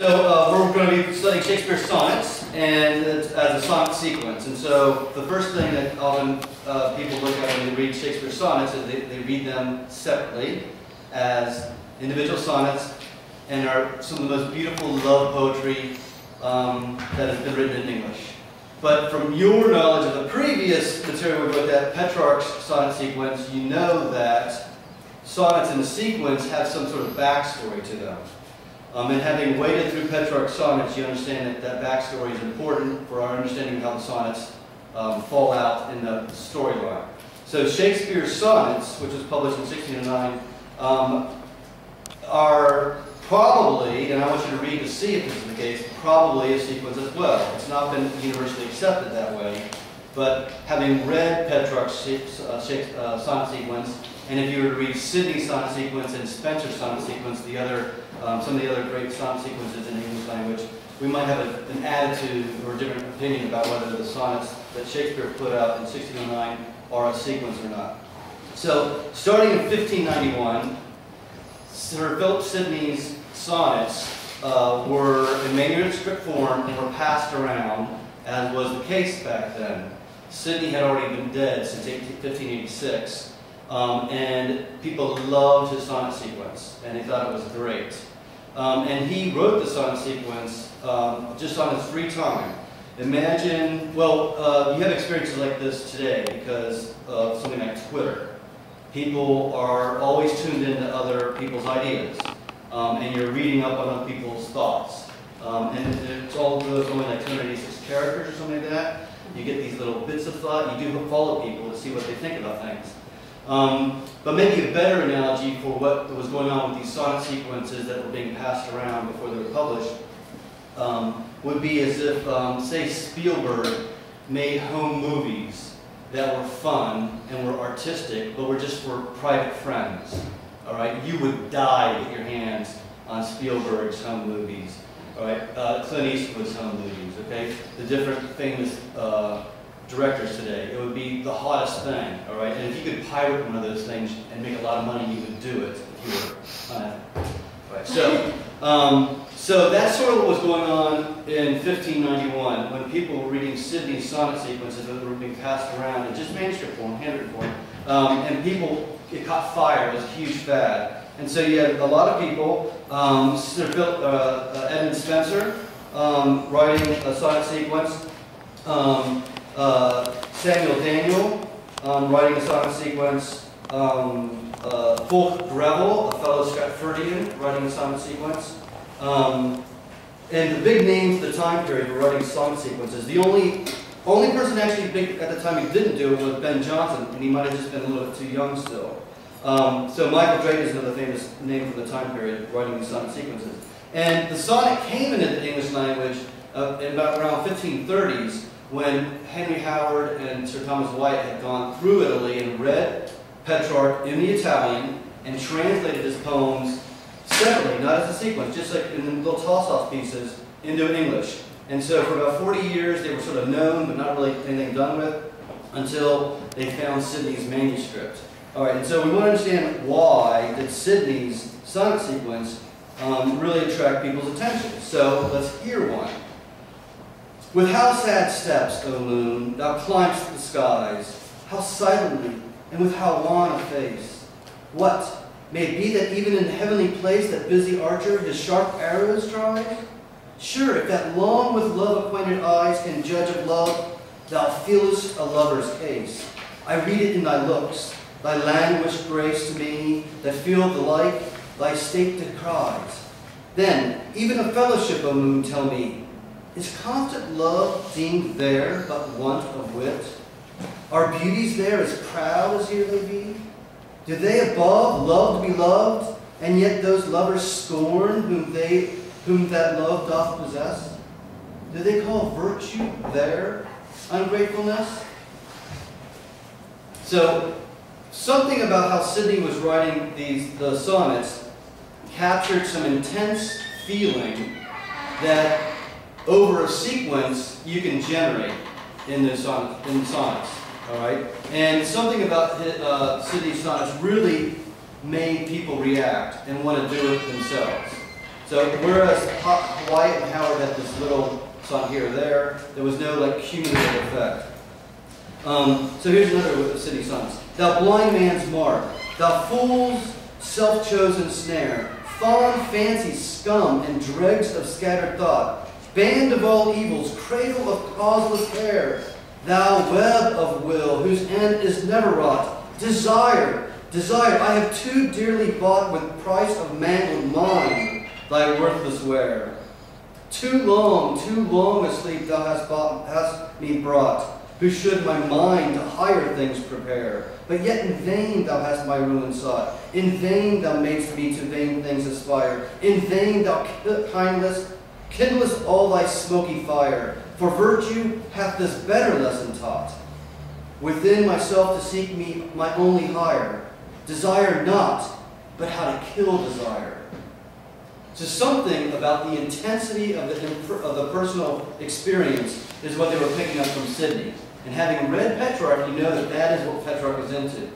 So we're going to be studying Shakespeare's sonnets and as a sonnet sequence. And so the first thing that often people look at when they read Shakespeare's sonnets is they read them separately as individual sonnets and are some of the most beautiful love poetry that has been written in English. But from your knowledge of the previous material we looked at, Petrarch's sonnet sequence, you know that sonnets in the sequence have some sort of backstory to them. And having waded through Petrarch's sonnets, you understand that that backstory is important for our understanding of how the sonnets fall out in the storyline. So Shakespeare's sonnets, which was published in 1609, are probably, and I want you to read to see if this is the case, probably a sequence as well. It's not been universally accepted that way, but having read Petrarch's sonnet sequence, and if you were to read Sidney's sonnet sequence and Spencer's sonnet sequence, some of the other great sonnet sequences in the English language, we might have an attitude or a different opinion about whether the sonnets that Shakespeare put out in 1609 are a sequence or not. So, starting in 1591, Sir Philip Sidney's sonnets were in manuscript form and were passed around, as was the case back then. Sidney had already been dead since 1586. And people loved his sonnet sequence, and they thought it was great. And he wrote the sonnet sequence just on his free time. Imagine, well, you have experiences like this today because of something like Twitter. People are always tuned into other people's ideas, and you're reading up on other people's thoughts. And it's all goes only like 286 characters or something like that. You get these little bits of thought. You do follow people to see what they think about things. But maybe a better analogy for what was going on with these sonnet sequences that were being passed around before they were published would be as if, say, Spielberg made home movies that were fun and were artistic, but were just for private friends. All right, you would die to get your hands on Spielberg's home movies. All right, Clint Eastwood's home movies. Okay, the different famous directors today. It would be the hottest thing, all right? And if you could pirate one of those things and make a lot of money, you would do it if you were unethical. Right. So that's sort of what was going on in 1591 when people were reading Sidney's sonnet sequences that were being passed around in just manuscript form, handwritten form, and it caught fire. It was a huge fad. And so you had a lot of people, Edmund Spencer writing a sonnet sequence, Samuel Daniel writing a sonnet sequence, Fulk Greville, a fellow Stratfordian, writing a sonnet sequence, and the big names of the time period were writing sonnet sequences. The only person actually big at the time who didn't do it was Ben Jonson, and he might have just been a little bit too young still. So Michael Drayton is another famous name from the time period writing these sonnet sequences. And the sonnet came into the English language in about around 1530s, when Henry Howard and Sir Thomas Wyatt had gone through Italy and read Petrarch in the Italian and translated his poems separately, not as a sequence, just like in little toss-off pieces, into English. And so for about 40 years they were sort of known but not really anything done with until they found Sidney's manuscript. All right, and so we want to understand why did Sidney's sonnet sequence really attract people's attention. So let's hear one. With how sad steps, O moon, thou climbst the skies, how silently, and with how wan a face. What, may it be that even in the heavenly place that busy archer his sharp arrows drives? Sure, if that long with love acquainted eyes can judge of love, thou feelest a lover's case. I read it in thy looks, thy languished grace to me, that feel the like, thy state decries. Then, even a fellowship, O moon, tell me, is constant love deemed there but want of wit? Are beauties there as proud as here they be? Do they above love to be loved, and yet those lovers scorn whom that love doth possess? Do they call virtue there ungratefulness? So, something about how Sidney was writing the sonnets captured some intense feeling that over a sequence you can generate in the sonnets, all right? And something about Sidney's sonnets really made people react and want to do it themselves. So whereas Wyatt and Howard had this little sonnet here or there. There was no like cumulative effect. So here's another with the city sonnets. Thou blind man's mark, thou fool's self-chosen snare, fond fancy scum and dregs of scattered thought, band of all evils, cradle of causeless care, thou web of will, whose end is never wrought, desire, desire, I have too dearly bought with price of mangled mind, thy worthless ware. Too long asleep thou hast me brought, who should my mind to higher things prepare. But yet in vain thou hast my ruin sought. In vain thou madest me to vain things aspire. In vain thou kindlest all thy smoky fire. For virtue hath this better lesson taught. Within myself to seek me my only higher. Desire not, but how to kill desire. So something about the intensity of the personal experience is what they were picking up from Sidney. And having read Petrarch, you know that that is what Petrarch is into.